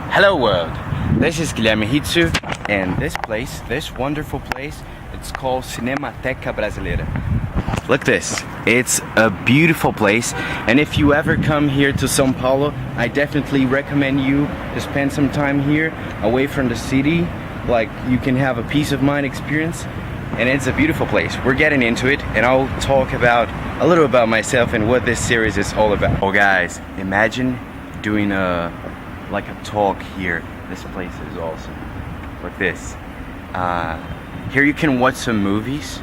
Hello world, this is Guilherme Hitsu, and this wonderful place, it's called Cinemateca Brasileira. Look this, it's a beautiful place, and if you ever come here to São Paulo, I definitely recommend you to spend some time here, away from the city, like you can have a peace of mind experience, and it's a beautiful place. We're getting into it, and I'll talk about a little about myself and what this series is all about. Oh guys, imagine doing a talk here. This place is awesome. Like this. Here you can watch some movies,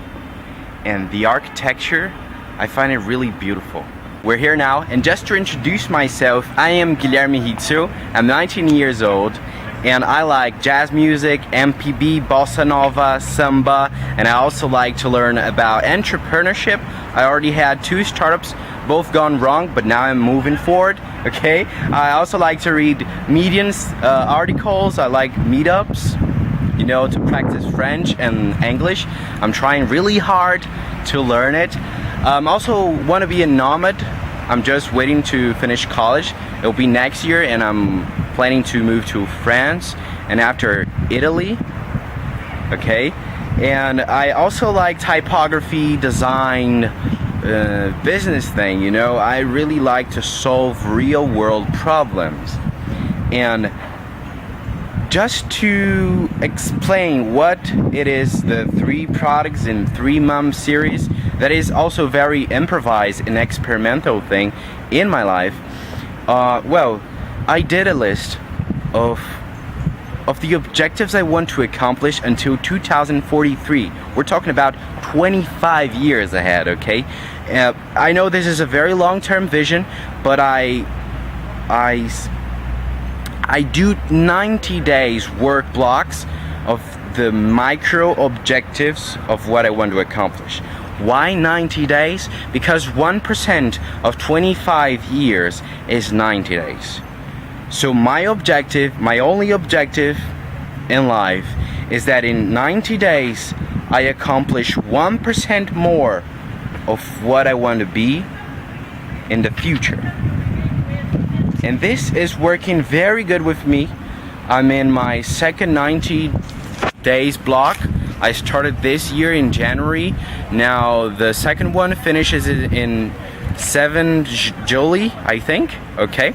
and the architecture, I find it really beautiful. We're here now, and just to introduce myself, I am Guilherme Hitsu. I'm 19 years old, and I like jazz music, MPB, bossa nova, samba, and I also like to learn about entrepreneurship. I already had 2 startups, both gone wrong, but now I'm moving forward. Okay, I also like to read Medium's articles. I like meetups, you know, to practice French and English. I'm trying really hard to learn it. Also want to be a nomad. I'm just waiting to finish college. It'll be next year, and I'm planning to move to France and after Italy. Okay, and I also like typography, design, business thing, you know. I really like to solve real world problems. And just to explain what it is, the 3 products in 3 month series, that is also very improvised and experimental thing in my life. Well, I did a list of the objectives I want to accomplish until 2043. We're talking about 25 years ahead, okay? I know this is a very long-term vision, but I do 90 days work blocks of the micro objectives of what I want to accomplish. Why 90 days? Because 1% of 25 years is 90 days. So my objective, my only objective in life, is that in 90 days I accomplish 1% more of what I want to be in the future. And this is working very good with me. I'm in my second 90 days block. I started this year in January. Now the second one finishes in 7 July, I think. Okay.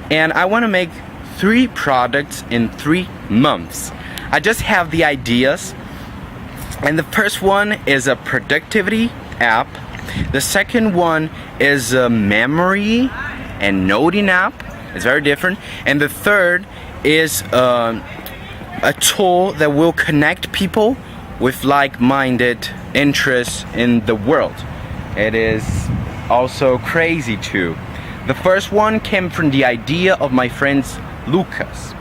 And I want to make 3 products in 3 months. I just have the ideas. And the first one is a productivity app. The second one is a memory and noting app. It's very different. And the third is a tool that will connect people with like-minded interests in the world. It is also crazy too. The first one came from the idea of my friend Lucas.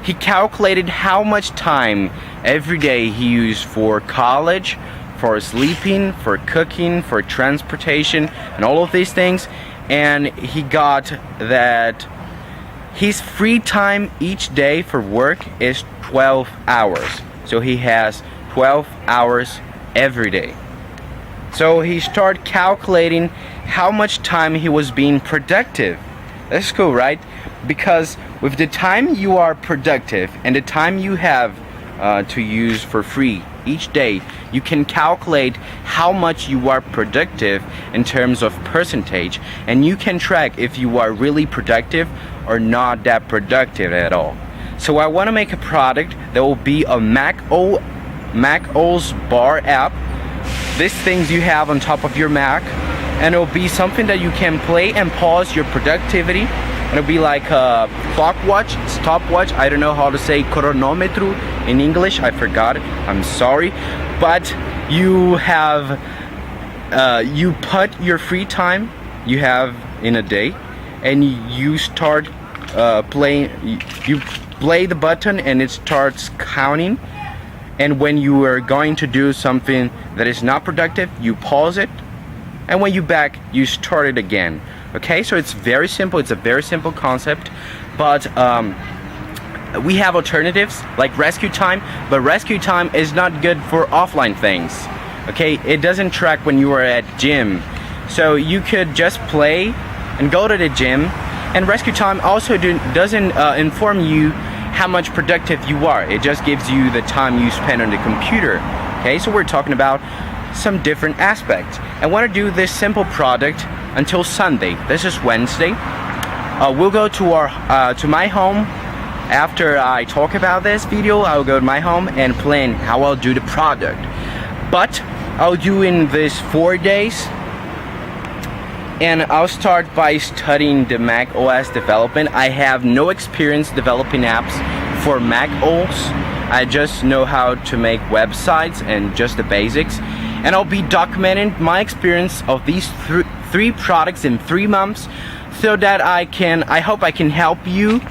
He calculated how much time every day he used for college, for sleeping, for cooking, for transportation, and all of these things, and he got that his free time each day for work is 12 hours. So he has 12 hours every day. So he started calculating how much time he was being productive. That's cool, right? Because with the time you are productive and the time you have to use for free each day, you can calculate how much you are productive in terms of percentage, and you can track if you are really productive or not that productive at all. So I want to make a product that will be a Mac OS bar app. These things you have on top of your Mac, and it'll be something that you can play and pause your productivity. And it'll be like a clock watch, stopwatch. I don't know how to say cronômetro in English. I forgot it. I'm sorry. But you have you put your free time you have in a day, and you start playing. You play the button, and it starts counting. And when you are going to do something that is not productive, you pause it, and when you back, you start it again. Okay, so it's very simple. It's a very simple concept, but we have alternatives like Rescue Time, but Rescue Time is not good for offline things. Okay, it doesn't track when you are at gym, so you could just play and go to the gym And rescue time also doesn't inform you how much productive you are. It just gives you the time you spend on the computer. Okay, so we're talking about some different aspects. I want to do this simple product until Sunday. This is Wednesday. We'll go to my home. After I talk about this video, I'll go to my home and plan how I'll do the product. But I'll do in this 4 days, and I'll start by studying the Mac OS development. I have no experience developing apps for Mac OS. I just know how to make websites and just the basics. And I'll be documenting my experience of these three products in 3 months, so that I hope I can help you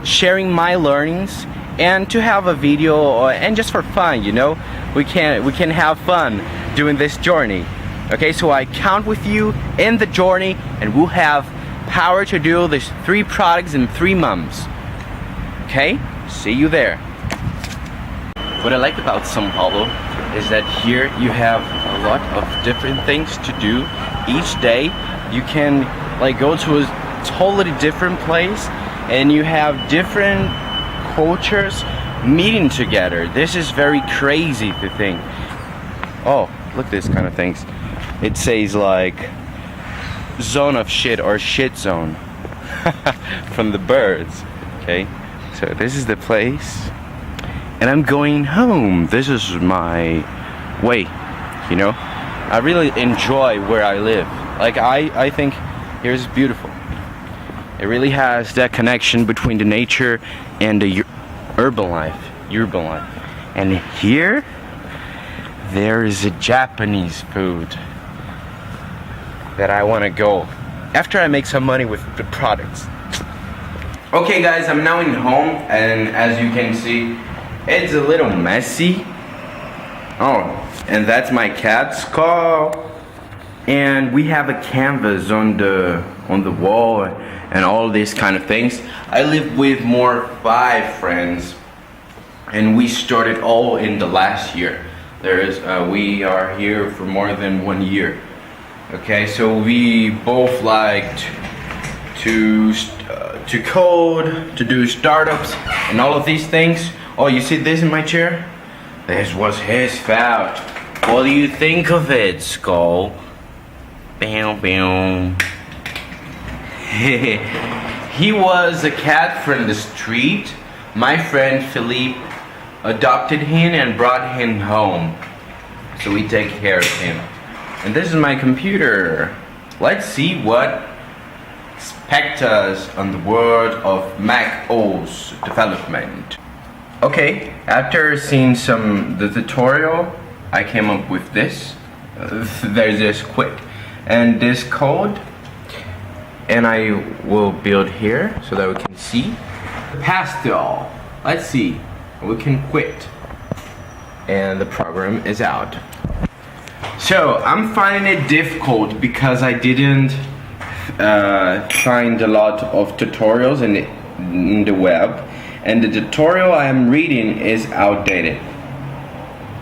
sharing my learnings, and to have a video and just for fun, you know, we can have fun doing this journey. Okay, so I count with you in the journey, and we'll have power to do these 3 products in 3 months. Okay, see you there. What I like about São Paulo is that here you have a lot of different things to do each day. You can like go to a totally different place, and you have different cultures meeting together. This is very crazy to think. Oh, look at this kind of things. It says like zone of shit or shit zone from the birds. Okay, so this is the place, and I'm going home. This is my way, you know. I really enjoy where I live. Like I think here's beautiful. It really has that connection between the nature and the urban life. And here, there is a Japanese food that I want to go after I make some money with the products. Okay guys, I'm now in home, and as you can see, it's a little messy. Oh, and that's my cat's call. And we have a canvas on the wall and all these kind of things. I live with 5 friends, and we started all in the last year. We are here for more than 1 year. Okay, so we both liked to code, to do startups, and all of these things. Oh, you see this in my chair? This was his fault. What do you think of it, Skull? Bam, bam. He was a cat from the street. My friend Philippe adopted him and brought him home, so we take care of him. And this is my computer. Let's see what expects us on the world of Mac OS development. Okay, after seeing the tutorial, I came up with this. There's this quick and this code, and I will build here so that we can see the pastel. Let's see, we can quit, and the program is out. So I'm finding it difficult because I didn't find a lot of tutorials in the web, and the tutorial I am reading is outdated.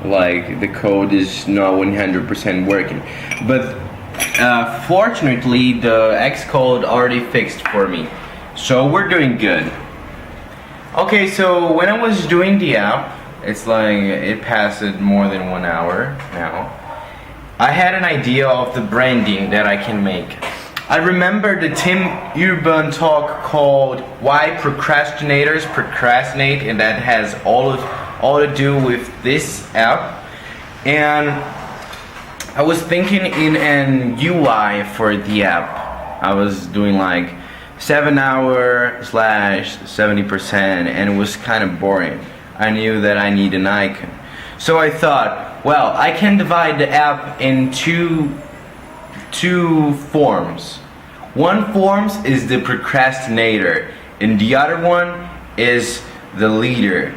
Like the code is not 100% working, but fortunately the Xcode already fixed for me, so we're doing good. Okay, so when I was doing the app, it's like it passed more than 1 hour now. I had an idea of the branding that I can make. I remember the Tim Urban talk called "Why Procrastinators Procrastinate," and that has all to do with this app. And I was thinking in an UI for the app. I was doing like 7-hour/70%, and it was kind of boring. I knew that I need an icon. So I thought, well, I can divide the app in two forms. One form is the procrastinator, and the other one is the leader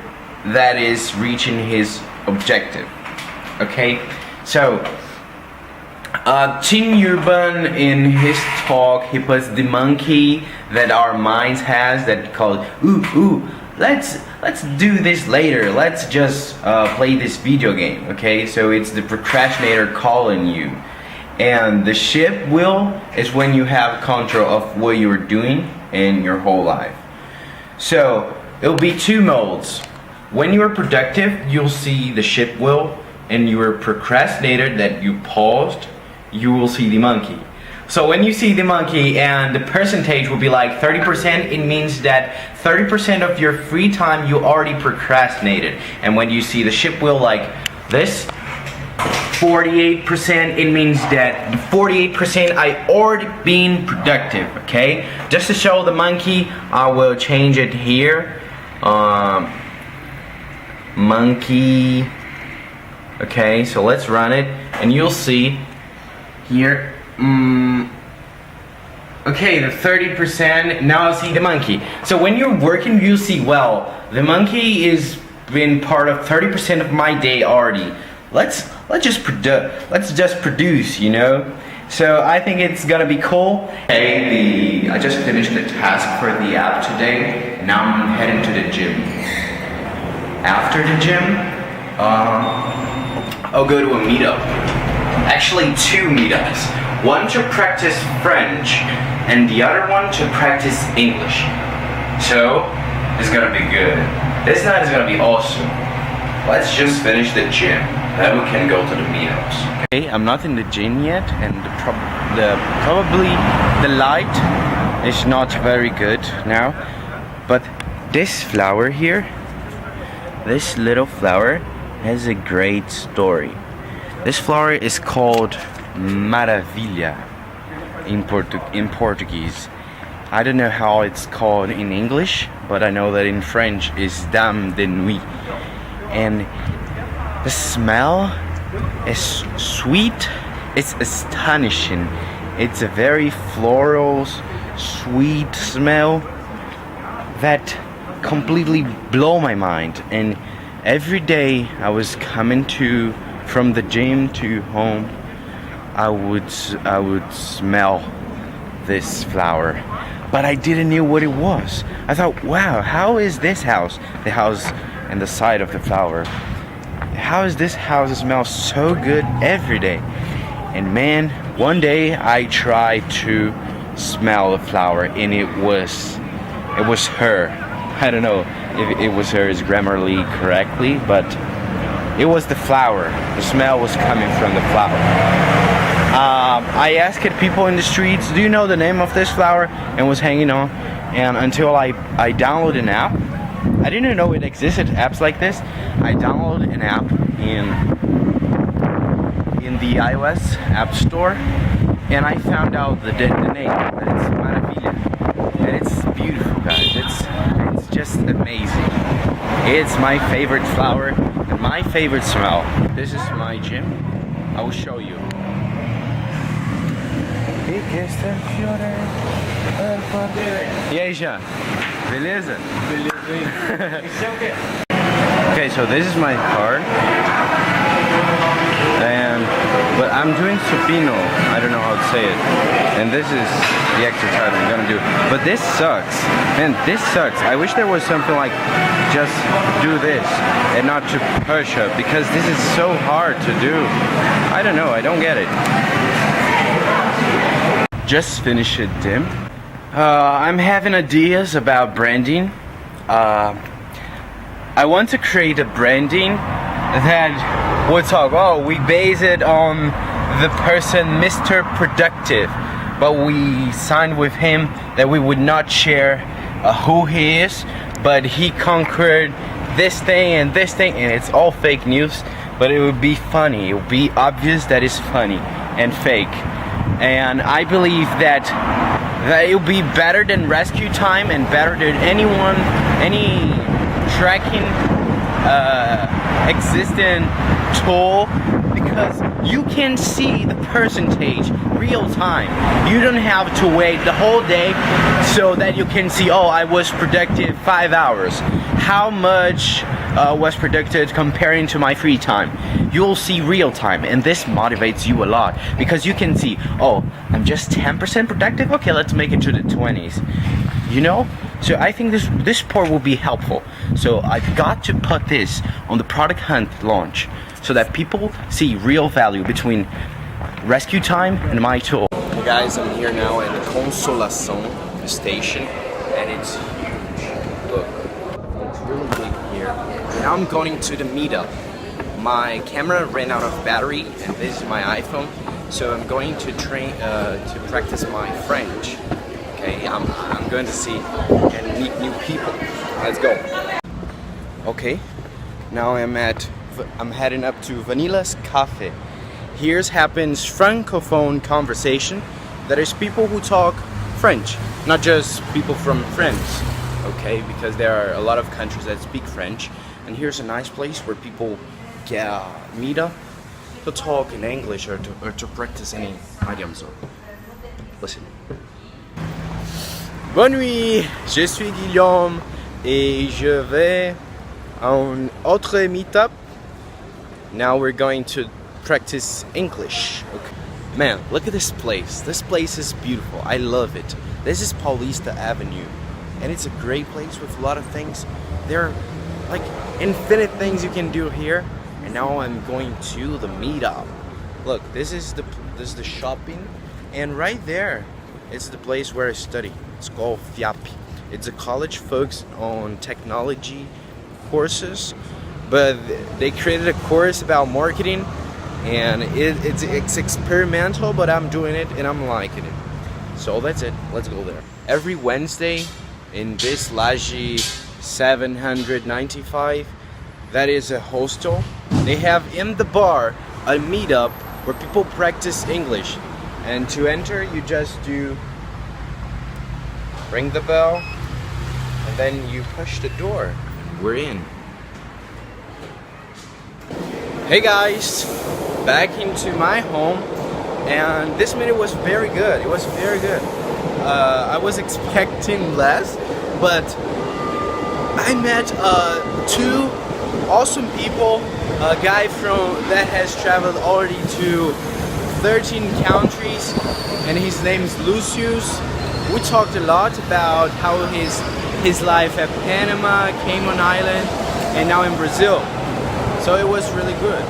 that is reaching his objective. Okay, so Tim Urban, in his talk, he puts the monkey that our minds has that called let's do this later, let's just play this video game. Okay, so it's the procrastinator calling you, and the ship wheel is when you have control of what you're doing, in your whole life. So it'll be two modes. When you are productive, you'll see the ship wheel, and you are procrastinator that you paused, you will see the monkey. So when you see the monkey and the percentage will be like 30%, it means that 30% of your free time you already procrastinated. And when you see the ship wheel like this, 48%, it means that 48% I already been productive, okay? Just to show the monkey, I will change it here. Monkey. Okay, so let's run it, and you'll see here. Okay, the 30%. Now I see the monkey. So when you're working, you see, well, the monkey is been part of 30% of my day already. Let's just produce, you know. So I think it's gonna be cool. Hey, I just finished the task for the app today. Now I'm heading to the gym. After the gym, I'll go to a meetup. Actually, two meetups. One to practice French, and the other one to practice English. So it's gonna be good. This night is gonna be awesome. Let's just finish the gym, then we can go to the meetups. Okay, I'm not in the gym yet, and probably the light is not very good now. But this flower here, this little flower, has a great story. This flower is called Maravilha in Portuguese. I don't know how it's called in English, but I know that in French is Dame de Nuit. And the smell is sweet, it's astonishing. It's a very floral, sweet smell that completely blow my mind. And every day I was coming from the gym to home, I would smell this flower, but I didn't know what it was. I thought, wow, how is this house, the house and the side of the flower, how is this house smell so good every day? And man, one day I tried to smell the flower, and it was her. I don't know if it was her is grammarly correctly, but it was the flower. The smell was coming from the flower. I asked people in the streets, do you know the name of this flower? And was hanging on. And until I downloaded an app, I didn't know it existed, apps like this. I downloaded an app in the iOS App Store, and I found out the name, that it's Maravilha. And it's beautiful, guys. It's just amazing. It's my favorite flower and my favorite smell. This is my gym. I will show you. E aí, Jean? Beleza? Okay, so this is my car. But I'm doing supino. I don't know how to say it. And this is the exercise I'm gonna do. But this sucks. Man, this sucks. I wish there was something like just do this and not to push up, because this is so hard to do. I don't know, I don't get it. Just finished it, Tim. I'm having ideas about branding. I want to create a branding that would talk, oh, we base it on the person Mr. Productive, but we signed with him that we would not share who he is, but he conquered this thing, and it's all fake news, but it would be funny. It would be obvious that it's funny and fake. And I believe that it will be better than Rescue Time and better than any tracking existing tool, because you can see the percentage real time. You don't have to wait the whole day so that you can see, oh, I was productive 5 hours. How much was productive comparing to my free time? You'll see real time, and this motivates you a lot, because you can see, oh, I'm just 10% productive. Okay, let's make it to the 20s. You know? So I think this part will be helpful. So I've got to put this on the product hunt launch so that people see real value between Rescue Time and my tool. Hey guys, I'm here now in Consolação. station, and it's huge. Look, it's really big here. Now I'm going to the meetup. My camera ran out of battery, and this is my iPhone, so I'm going to to practice my French. Okay, I'm going to see and meet new people. Let's go. Okay, now I'm heading up to Vanilla's Cafe. Here happens francophone conversation. That is people who talk French, not just people from France. Okay, because there are a lot of countries that speak French, and here's a nice place where people meet up to talk in English or to practice any idiom. So, listen. Bonne nuit, je suis Guillaume et je vais à un autre meetup. Now we're going to practice English. Okay. Man, look at this place. This place is beautiful. I love it. This is Paulista Avenue, and it's a great place with a lot of things. There are like infinite things you can do here. And now I'm going to the meetup. Look, this is the shopping, and right there is the place where I study. It's called FIAP. It's a college focused on technology courses, but they created a course about marketing, and it's experimental, but I'm doing it and I'm liking it. So that's it. Let's go there. Every Wednesday in this Laje 795, that is a hostel. They have in the bar a meetup where people practice English, and to enter you just ring the bell and then you push the door. We're in. Hey guys, back into my home, and this meetup was very good. It was very good. I was expecting less, but I met two awesome people. A guy that has traveled already to 13 countries, and his name is Lucius. We talked a lot about how his life at Panama, Cayman Island, and now in Brazil. So it was really good.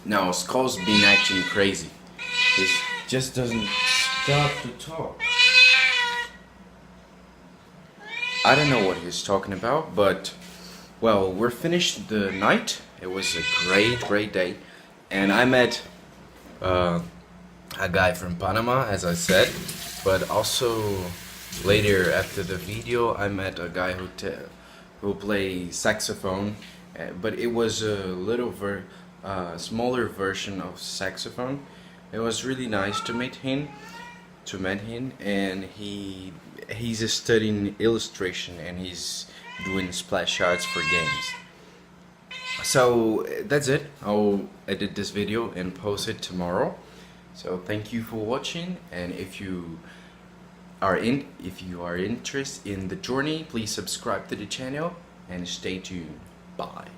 Now Skull's been acting crazy. He just doesn't stop to talk. I don't know what he's talking about, but well, we're finished the night. It was a great day, and I met a guy from Panama, as I said, but also later after the video I met a guy who plays saxophone, but it was a little smaller version of saxophone. It was really nice to meet him, and he's studying illustration, and he's doing splash arts for games. So that's it. I'll edit this video and post it tomorrow. So thank you for watching, and if you are interested in the journey, please subscribe to the channel and stay tuned. Bye.